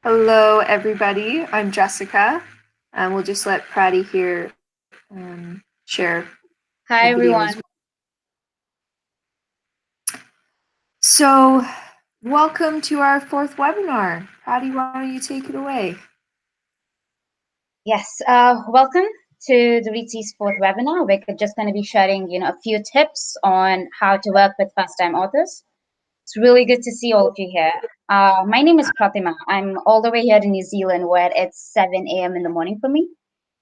Hello, everybody. I'm Jessica. We'll just let Prati here share the Hi, video as everyone. well. So, welcome to our fourth webinar. Prati, why don't you take it away? Yes, welcome to the Readsy's fourth webinar. We're just going to be sharing, a few tips on how to work with first-time authors. It's really good to see all of you here. My name is Pratima. I'm all the way here in New Zealand, where it's 7 a.m. in the morning for me.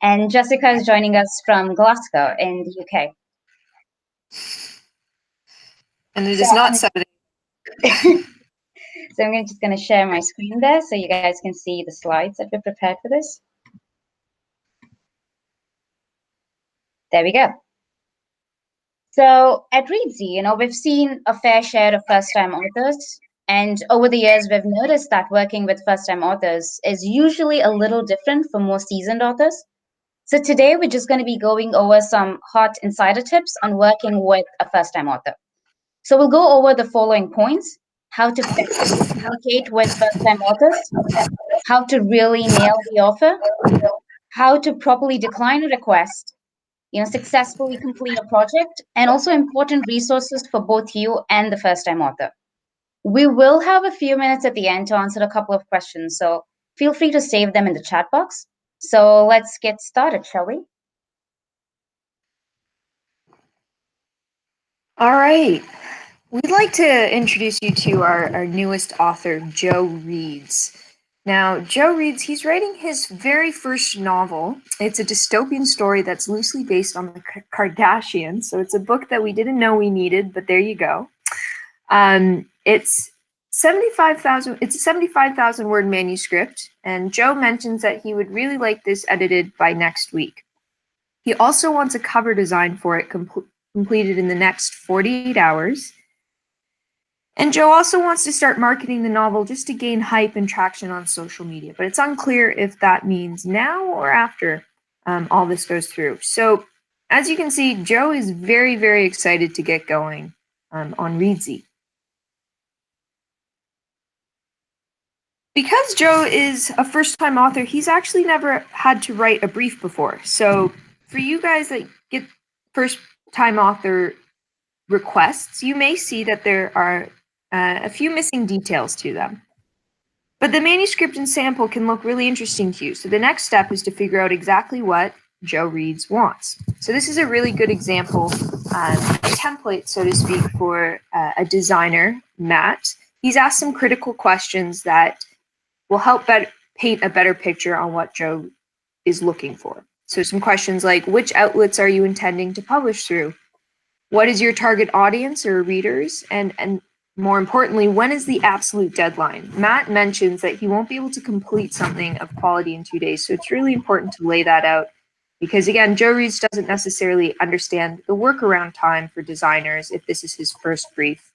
And Jessica is joining us from Glasgow in the UK. And it So is not I'm, 7. just going to share my screen there so you guys can see the slides that we prepared for this. There we go. So at Readsy, we've seen a fair share of first-time authors, and over the years, we've noticed that working with first-time authors is usually a little different from more seasoned authors. So today, we're just going to be going over some hot insider tips on working with a first-time author. So we'll go over the following points: how to effectively communicate with first-time authors, how to really nail the offer, how to properly decline a request, successfully complete a project, and also important resources for both you and the first time author. We will have a few minutes at the end to answer a couple of questions, so feel free to save them in the chat box. So let's get started, shall we? All right. We'd like to introduce you to our newest author, Joe Reeds. Now, Joe Reeds, he's writing his very first novel. It's a dystopian story that's loosely based on the Kardashians. So it's a book that we didn't know we needed, but there you go. It's 75,000. It's a 75,000 word manuscript, and Joe mentions that he would really like this edited by next week. He also wants a cover design for it completed in the next 48 hours. And Joe also wants to start marketing the novel just to gain hype and traction on social media, but it's unclear if that means now or after all this goes through. So, as you can see, Joe is very, very excited to get going on Readsy. Because Joe is a first-time author, he's actually never had to write a brief before. So, for you guys that get first-time author requests, you may see that there are a few missing details to them. But the manuscript and sample can look really interesting to you. So the next step is to figure out exactly what Joe Reeds wants. So this is a really good example, a template, so to speak, for a designer, Matt. He's asked some critical questions that will help paint a better picture on what Joe is looking for. So some questions like, which outlets are you intending to publish through? What is your target audience or readers? And more importantly, when is the absolute deadline? Matt mentions that he won't be able to complete something of quality in 2 days. So it's really important to lay that out because, again, Joe Reeds doesn't necessarily understand the workaround time for designers if this is his first brief.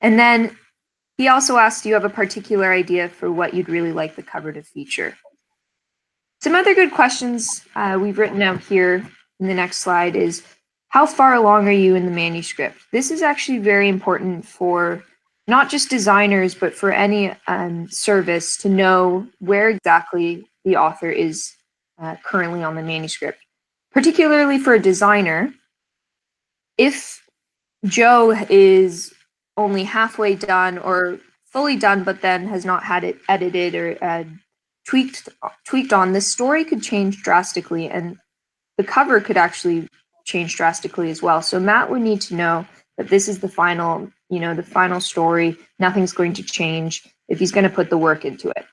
And then he also asked, do you have a particular idea for what you'd really like the cover to feature? Some other good questions we've written out here in the next slide is, how far along are you in the manuscript? This is actually very important for not just designers, but for any service to know where exactly the author is currently on the manuscript. Particularly for a designer, if Joe is only halfway done or fully done, but then has not had it edited or tweaked on, this story could change drastically, and the cover could actually change drastically as well. So Matt would need to know that this is the final, the final story. Nothing's going to change if he's going to put the work into it.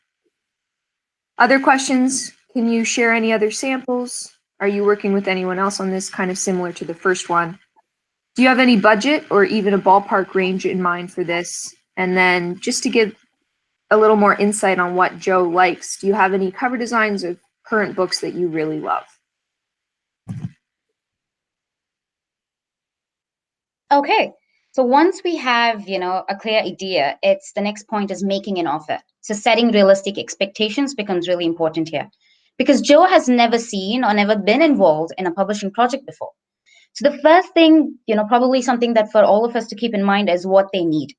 Other questions? Can you share any other samples? Are you working with anyone else on this, kind of similar to the first one? Do you have any budget or even a ballpark range in mind for this? And then just to give a little more insight on what Joe likes, do you have any cover designs of current books that you really love? Okay. So once we have, a clear idea, it's the next point is making an offer. So setting realistic expectations becomes really important here because Joe has never seen or never been involved in a publishing project before. So the first thing, probably something that for all of us to keep in mind is what they need.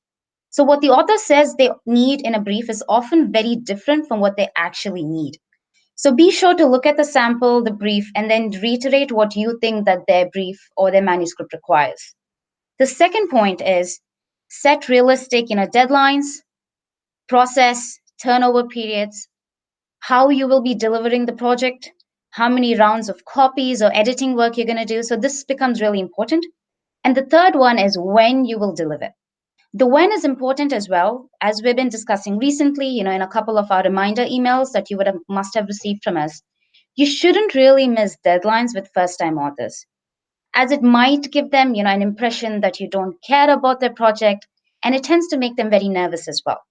So what the author says they need in a brief is often very different from what they actually need. So be sure to look at the sample, the brief, and then reiterate what you think that their brief or their manuscript requires. The second point is set realistic, deadlines, process, turnover periods, how you will be delivering the project, how many rounds of copies or editing work you're going to do. So this becomes really important. And the third one is when you will deliver. The when is important as well, as we've been discussing recently, in a couple of our reminder emails that you must have received from us. You shouldn't really miss deadlines with first-time authors, as it might give them, an impression that you don't care about their project, and it tends to make them very nervous as well.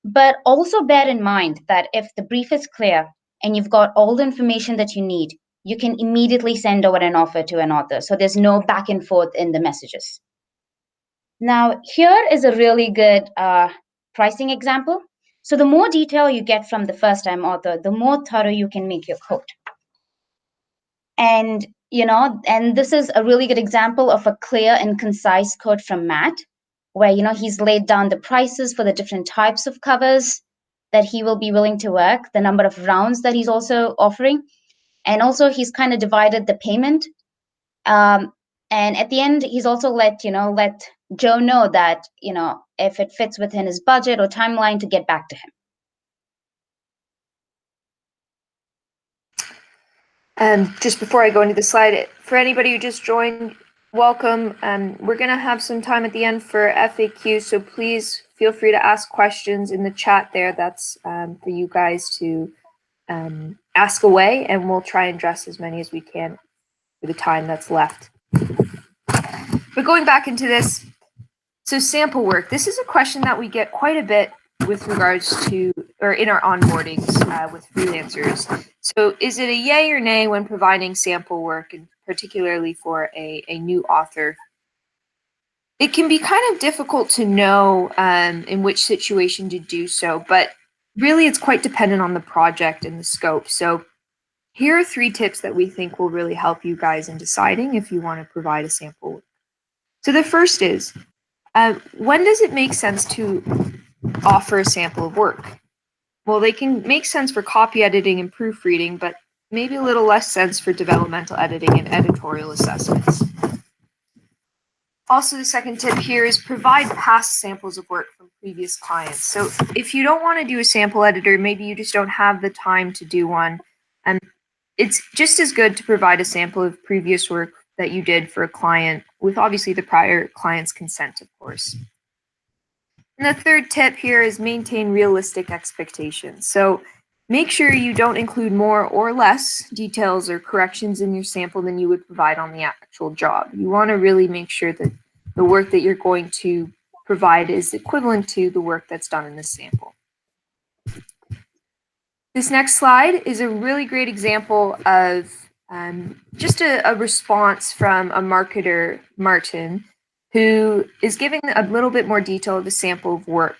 But also bear in mind that if the brief is clear and you've got all the information that you need, you can immediately send over an offer to an author. So there's no back and forth in the messages. Now, here is a really good pricing example. So the more detail you get from the first-time author, the more thorough you can make your quote. And, and this is a really good example of a clear and concise quote from Matt, where, he's laid down the prices for the different types of covers that he will be willing to work, the number of rounds that he's also offering. And also he's kind of divided the payment. And at the end, he's also let Joe know that, if it fits within his budget or timeline, to get back to him. And just before I go into the slide, for anybody who just joined, welcome. We're going to have some time at the end for FAQ, so please feel free to ask questions in the chat there. That's for you guys to ask away, and we'll try and address as many as we can for the time that's left. But going back into this, so sample work, this is a question that we get quite a bit with regards to, or in our onboardings with freelancers. So is it a yay or nay when providing sample work, and particularly for a new author? It can be kind of difficult to know in which situation to do so, but really it's quite dependent on the project and the scope. So here are 3 tips that we think will really help you guys in deciding if you want to provide a sample work. So the first is, when does it make sense to offer a sample of work? Well, they can make sense for copy editing and proofreading, but maybe a little less sense for developmental editing and editorial assessments. Also, the second tip here is provide past samples of work from previous clients. So if you don't want to do a sample editor, maybe you just don't have the time to do one, and it's just as good to provide a sample of previous work that you did for a client, with obviously the prior client's consent, of course. And the third tip here is maintain realistic expectations. So make sure you don't include more or less details or corrections in your sample than you would provide on the actual job. You want to really make sure that the work that you're going to provide is equivalent to the work that's done in the sample. This next slide is a really great example of just a response from a marketer, Martin, who is giving a little bit more detail of a sample of work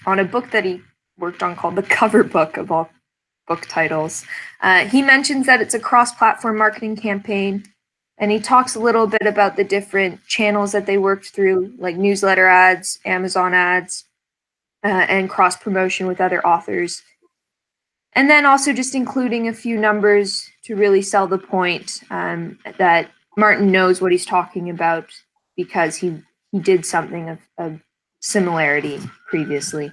on a book that he worked on called The Cover Book of all book titles. He mentions that it's a cross-platform marketing campaign, and he talks a little bit about the different channels that they worked through, like newsletter ads, Amazon ads, and cross-promotion with other authors. And then also just including a few numbers to really sell the point that Martin knows what he's talking about because he did something of similarity previously.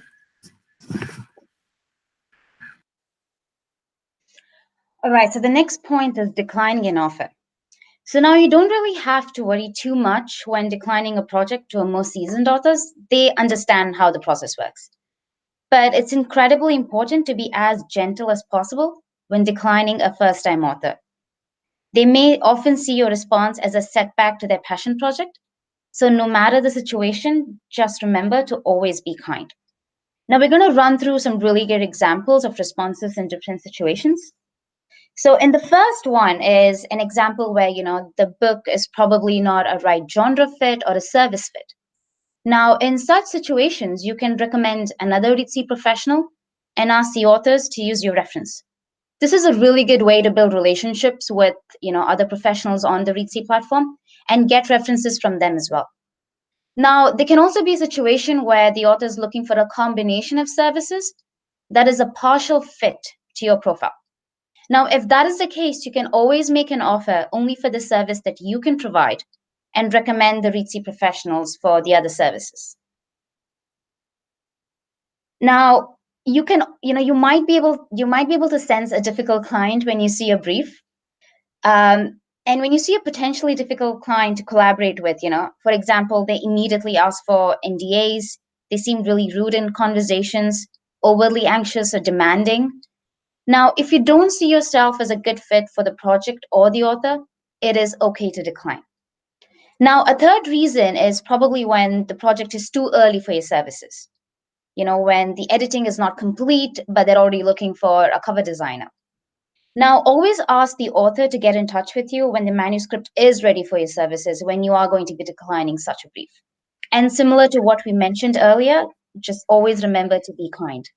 All right, so the next point is declining an offer. So now you don't really have to worry too much when declining a project to a more seasoned authors. They understand how the process works. But it's incredibly important to be as gentle as possible when declining a first-time author. They may often see your response as a setback to their passion project. So no matter the situation, just remember to always be kind. Now we're going to run through some really good examples of responses in different situations. So in the first one is an example where, the book is probably not a right genre fit or a service fit. Now, in such situations, you can recommend another REITC professional and ask the authors to use your reference. This is a really good way to build relationships with, other professionals on the REITC platform and get references from them as well. Now, there can also be a situation where the author is looking for a combination of services that is a partial fit to your profile. Now, if that is the case, you can always make an offer only for the service that you can provide and recommend the Readsy professionals for the other services. Now, you might be able to sense a difficult client when you see a brief. And when you see a potentially difficult client to collaborate with, for example, they immediately ask for NDAs, they seem really rude in conversations, overly anxious or demanding. Now, if you don't see yourself as a good fit for the project or the author, it is okay to decline. Now, a third reason is probably when the project is too early for your services. When the editing is not complete, but they're already looking for a cover designer. Now, always ask the author to get in touch with you when the manuscript is ready for your services, when you are going to be declining such a brief. And similar to what we mentioned earlier, just always remember to be kind.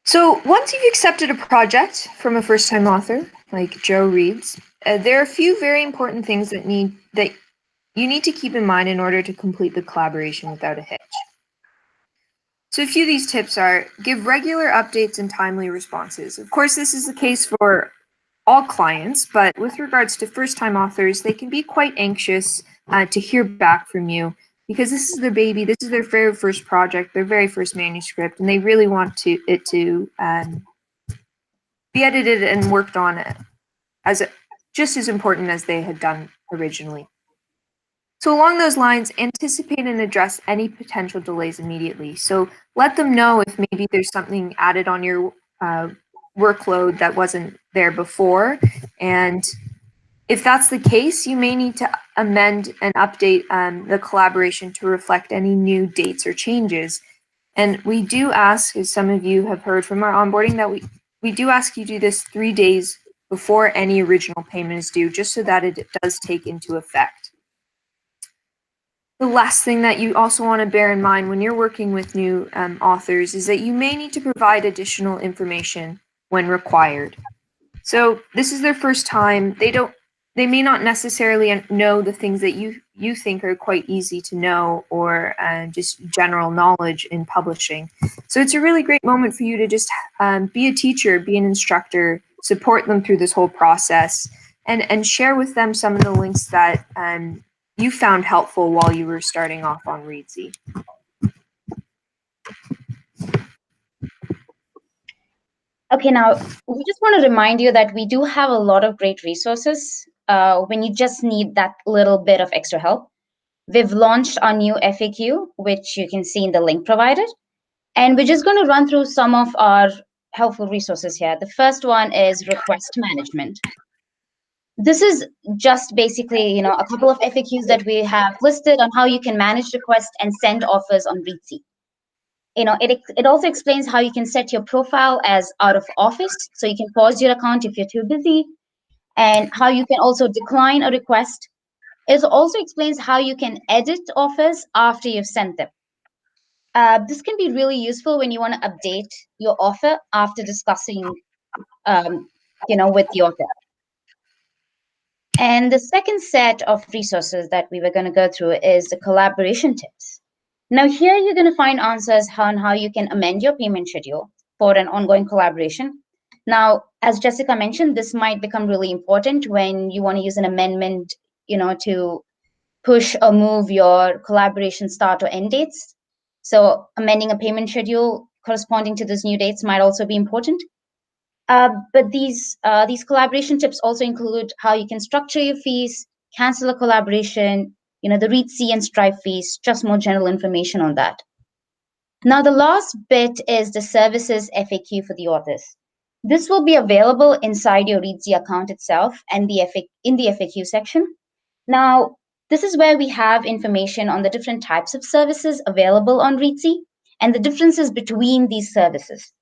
So once you've accepted a project from a first-time author, like Joe reads, there are a few very important things that you need to keep in mind in order to complete the collaboration without a hitch. So a few of these tips are: give regular updates and timely responses. Of course, this is the case for all clients, but with regards to first-time authors, they can be quite anxious to hear back from you because this is their baby, this is their very first project, their very first manuscript, and they really want it to be edited and worked on just as important as they had done originally. So along those lines, anticipate and address any potential delays immediately. So let them know if maybe there's something added on your workload that wasn't there before. And if that's the case, you may need to amend and update the collaboration to reflect any new dates or changes. And we do ask, as some of you have heard from our onboarding, that we do ask you to do this 3 days before any original payment is due, just so that it does take into effect. The last thing that you also want to bear in mind when you're working with new authors is that you may need to provide additional information when required. So this is their first time. They may not necessarily know the things that you think are quite easy to know or just general knowledge in publishing. So it's a really great moment for you to just be a teacher, be an instructor, support them through this whole process, and share with them some of the links that you found helpful while you were starting off on Readsy. Okay, now we just want to remind you that we do have a lot of great resources when you just need that little bit of extra help. We've launched our new FAQ, which you can see in the link provided. And we're just going to run through some of our helpful resources here. The first one is request management. This is just basically, a couple of FAQs that we have listed on how you can manage requests and send offers on Readsy. It also explains how you can set your profile as out of office, so you can pause your account if you're too busy, and how you can also decline a request. It also explains how you can edit offers after you've sent them. This can be really useful when you want to update your offer after discussing, with the author. And the second set of resources that we were going to go through is the collaboration tips. Now, here you're going to find answers on how you can amend your payment schedule for an ongoing collaboration. Now, as Jessica mentioned, this might become really important when you want to use an amendment, to push or move your collaboration start or end dates. So amending a payment schedule corresponding to those new dates might also be important. But these collaboration tips also include how you can structure your fees, cancel a collaboration, the Readsy and Stripe fees, just more general information on that. Now, the last bit is the services FAQ for the authors. This will be available inside your Readsy account itself and in the FAQ section. Now, this is where we have information on the different types of services available on Readsy and the differences between these services.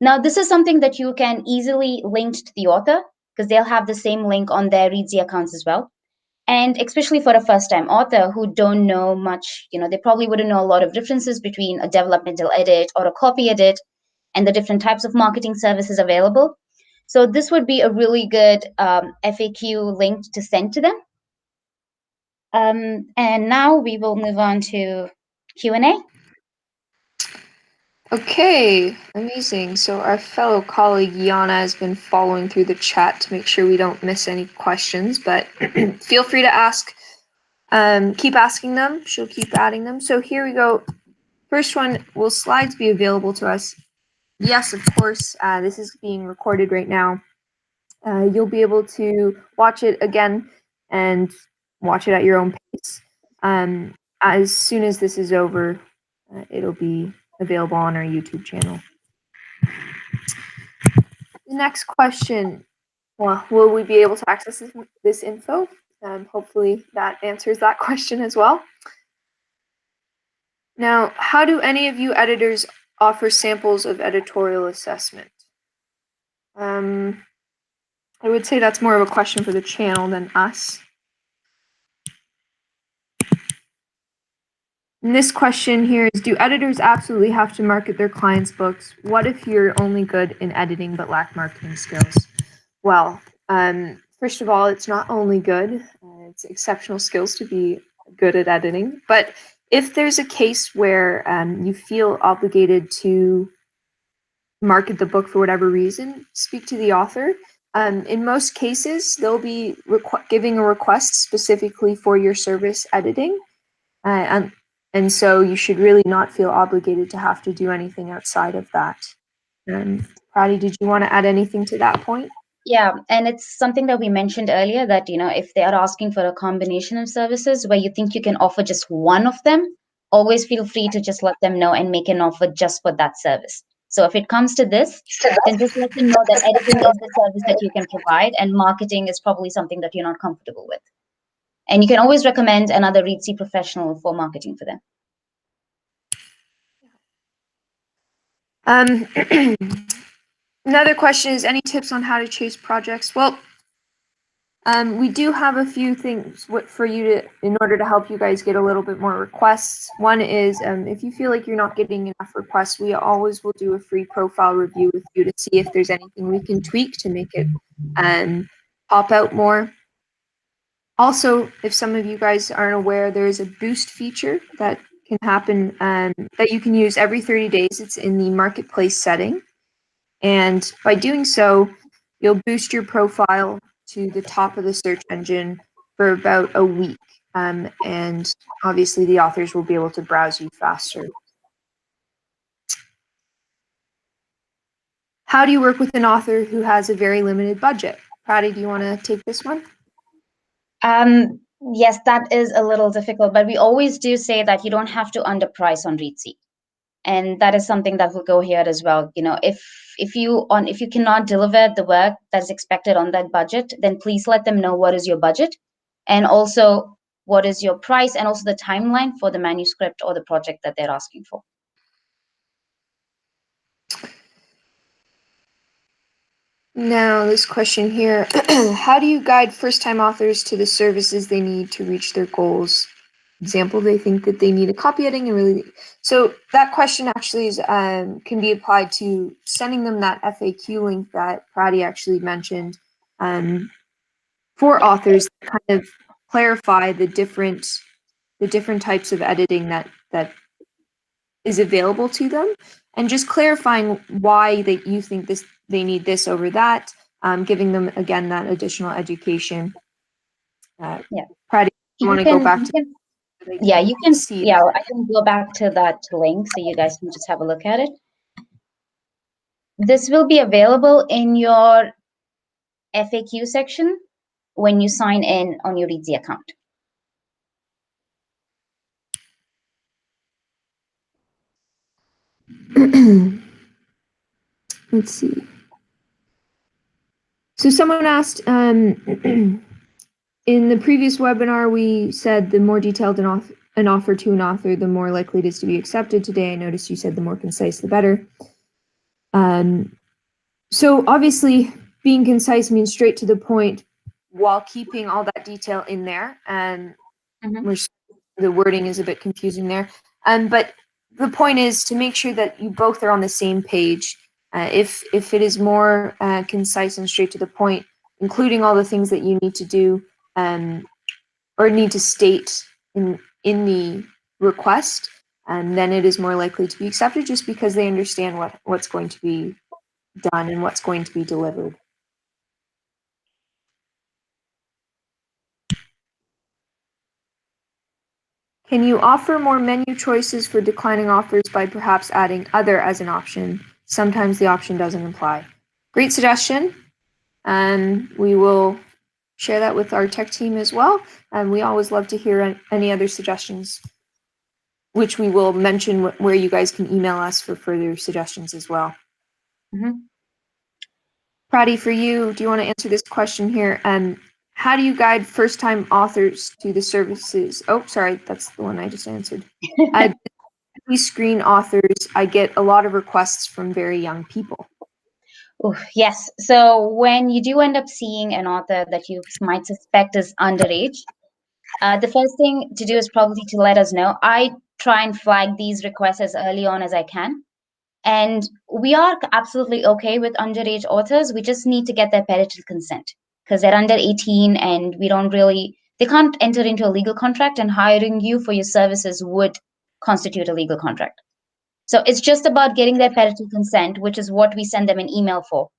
Now, this is something that you can easily link to the author because they'll have the same link on their Readsy accounts as well. And especially for a first-time author who don't know much, they probably wouldn't know a lot of differences between a developmental edit or a copy edit and the different types of marketing services available. So this would be a really good FAQ link to send to them And now we will move on to Q&A. Okay, amazing. So our fellow colleague Yana has been following through the chat to make sure we don't miss any questions, but feel free to ask. Keep asking them. She'll keep adding them. So here we go. First one, will slides be available to us? Yes, of course. This is being recorded right now. You'll be able to watch it again and watch it at your own pace. As soon as this is over, it'll be available on our YouTube channel. The next question, well, will we be able to access this info? Hopefully that answers that question as well. Now, how do any of you editors offer samples of editorial assessment? I would say that's more of a question for the channel than us. And this question here is, do editors absolutely have to market their clients' books? What if you're only good in editing but lack marketing skills? Well, first of all, it's not only good, it's exceptional skills to be good at editing. But if there's a case where you feel obligated to market the book for whatever reason, speak to the author. In most cases, they'll be giving a request specifically for your service editing. And so you should really not feel obligated to have to do anything outside of that. Prati, did you want to add anything to that point? Yeah, and it's something that we mentioned earlier that, if they are asking for a combination of services where you think you can offer just one of them, always feel free to just let them know and make an offer just for that service. So if it comes to this, then just let them know that editing is the service that you can provide and marketing is probably something that you're not comfortable with. And you can always recommend another Readsy professional for marketing for them. Another question is, any tips on how to chase projects? Well, we do have a few things for you to, in order to help you guys get a little bit more requests. One is, if you feel like you're not getting enough requests, we always will do a free profile review with you to see if there's anything we can tweak to make it pop out more. Also, if some of you guys aren't aware, there is a boost feature that can happen that you can use every 30 days. It's in the marketplace setting. And by doing so, you'll boost your profile to the top of the search engine for about a week. And obviously the authors will be able to browse you faster. How do you work with an author who has a very limited budget? Prati, do you want to take this one? Yes, that is a little difficult, but we always do say that you don't have to underprice on Readsy. And that is something that will go here as well. If you cannot deliver the work that's expected on that budget, then please let them know what is your budget and also what is your price and also the timeline for the manuscript or the project that they're asking for. Now, this question here, how do you guide first-time authors to the services they need to reach their goals? Example, they think that they need a copy editing and really, so that question actually is can be applied to sending them that FAQ link that Prati actually mentioned for authors to kind of clarify the different types of editing that is available to them, and just clarifying why you think they need this over that, giving them again that additional education. Yeah, Prati, you want to go back to? Yeah, you can see. Yeah, I can go back to that link so you guys can just have a look at it. This will be available in your FAQ section when you sign in on your Readsy account. Let's see. So someone asked, in the previous webinar, we said the more detailed an offer to an author, the more likely it is to be accepted. Today, I noticed you said the more concise, the better. So obviously, being concise means straight to the point while keeping all that detail in there. Which the wording is a bit confusing there. But the point is to make sure that you both are on the same page. If it is more concise and straight to the point, including all the things that you need to do, or need to state in the request, and then it is more likely to be accepted, just because they understand what's going to be done and what's going to be delivered. Can you offer more menu choices for declining offers by perhaps adding other as an option? Sometimes the option doesn't apply. Great suggestion. And we will share that with our tech team as well. And we always love to hear any other suggestions, which we will mention where you guys can email us for further suggestions as well. Prati, for you, do you want to answer this question here? How do you guide first-time authors to the services? Oh, sorry, that's the one I just answered. Screen authors, I get a lot of requests from very young people. Yes. So when you do end up seeing an author that you might suspect is underage, the first thing to do is probably to let us know. I try and flag these requests as early on as I can. And we are absolutely okay with underage authors. We just need to get their parental consent because they're under 18 and they can't enter into a legal contract, and hiring you for your services would constitute a legal contract. So it's just about getting their parental consent, which is what we send them an email for.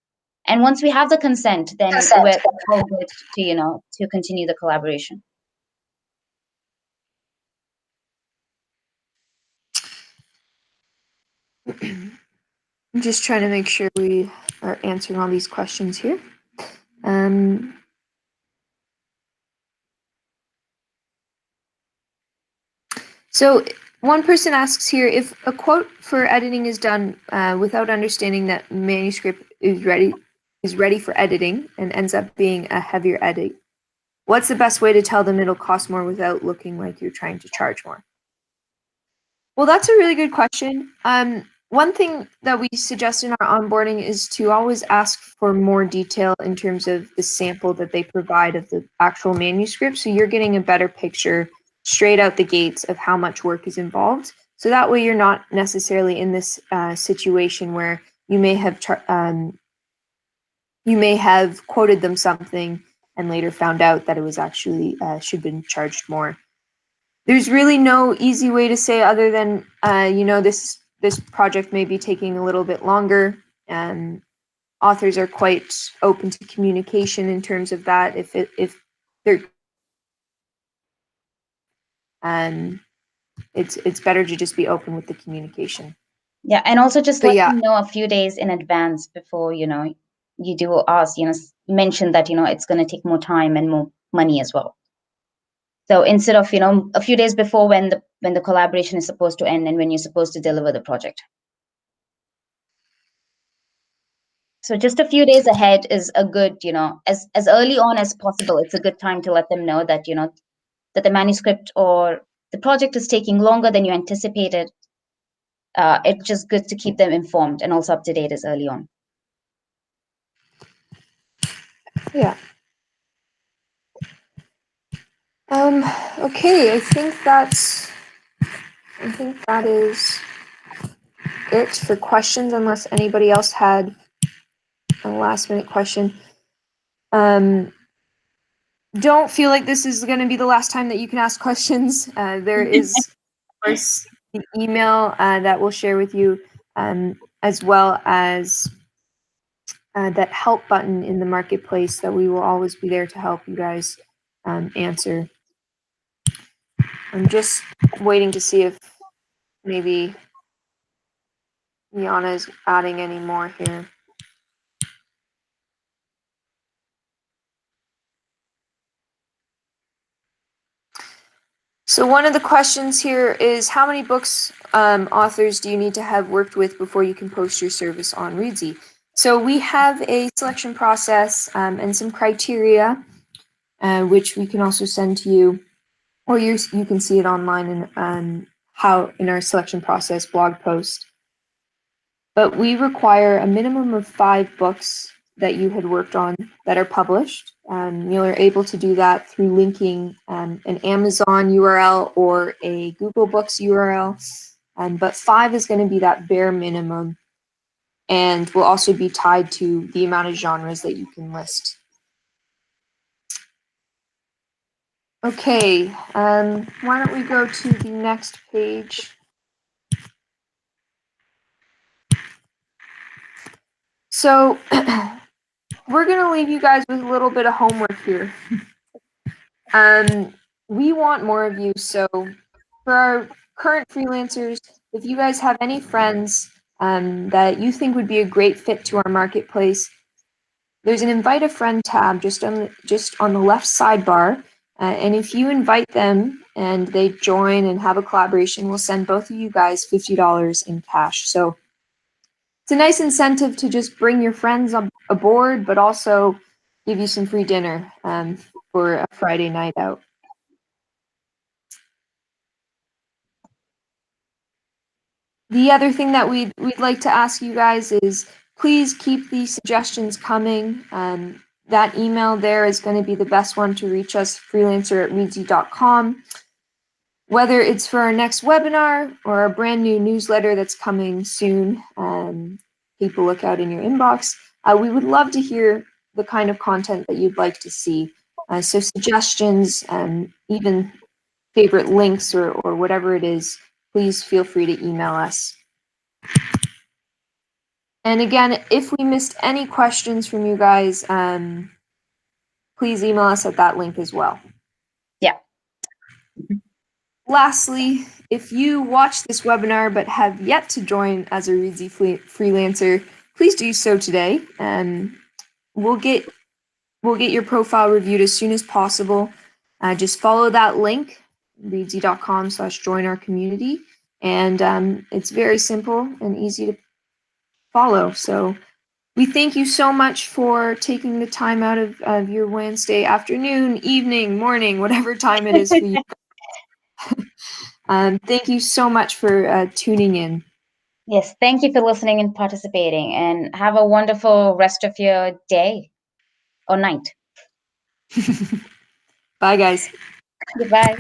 And once we have the consent, then we're all good to continue the collaboration. I'm just trying to make sure we are answering all these questions here. So one person asks here, if a quote for editing is done without understanding that manuscript is ready for editing and ends up being a heavier edit, what's the best way to tell them it'll cost more without looking like you're trying to charge more? Well, that's a really good question. One thing that we suggest in our onboarding is to always ask for more detail in terms of the sample that they provide of the actual manuscript, so you're getting a better picture straight out the gates of how much work is involved. So that way you're not necessarily in this situation where you may have quoted them something and later found out that it was actually should have been charged more. There's really no easy way to say other than this project may be taking a little bit longer, and authors are quite open to communication in terms of that. If they're it's better to just be open with the communication. Yeah, and also just let them know a few days in advance before you do ask, mention that it's going to take more time and more money as well. So instead of a few days before when the collaboration is supposed to end and when you're supposed to deliver the project. So just a few days ahead is a good, as early on as possible. It's a good time to let them know that that the manuscript or the project is taking longer than you anticipated. It's just good to keep them informed and also up to date as early on. Yeah. Okay, I think that is it for questions, unless anybody else had a last minute question. Don't feel like this is going to be the last time that you can ask questions. There is, of course, the email that we'll share with you, as well as that help button in the marketplace that we will always be there to help you guys answer. I'm just waiting to see if maybe Yana is adding any more here. So one of the questions here is, how many books authors do you need to have worked with before you can post your service on Readsy? So we have a selection process and some criteria, which we can also send to you, or you can see it online in our selection process blog post. But we require a minimum of 5 books that you had worked on that are published. You're able to do that through linking an Amazon URL or a Google Books URL. But 5 is going to be that bare minimum, and will also be tied to the amount of genres that you can list. Okay, why don't we go to the next page? So we're gonna leave you guys with a little bit of homework here. We want more of you, so for our current freelancers, if you guys have any friends that you think would be a great fit to our marketplace, there's an invite a friend tab just on the left sidebar, and if you invite them and they join and have a collaboration, we'll send both of you guys $50 in cash. So it's a nice incentive to just bring your friends aboard, but also give you some free dinner for a Friday night out. The other thing that we'd like to ask you guys is please keep the suggestions coming. That email there is going to be the best one to reach us, freelancer@reedsy.com. Whether it's for our next webinar or a brand new newsletter that's coming soon, keep a lookout in your inbox. We would love to hear the kind of content that you'd like to see. So suggestions, even favorite links or whatever it is, please feel free to email us. And again, if we missed any questions from you guys, please email us at that link as well. Yeah. Lastly, if you watch this webinar but have yet to join as a Reedsy freelancer, please do so today. We'll get your profile reviewed as soon as possible. Just follow that link, reedsy.com/join our community. And it's very simple and easy to follow. So we thank you so much for taking the time out of your Wednesday afternoon, evening, morning, whatever time it is for you. Thank you so much for tuning in. Yes, thank you for listening and participating, and have a wonderful rest of your day or night. Bye, guys. Goodbye.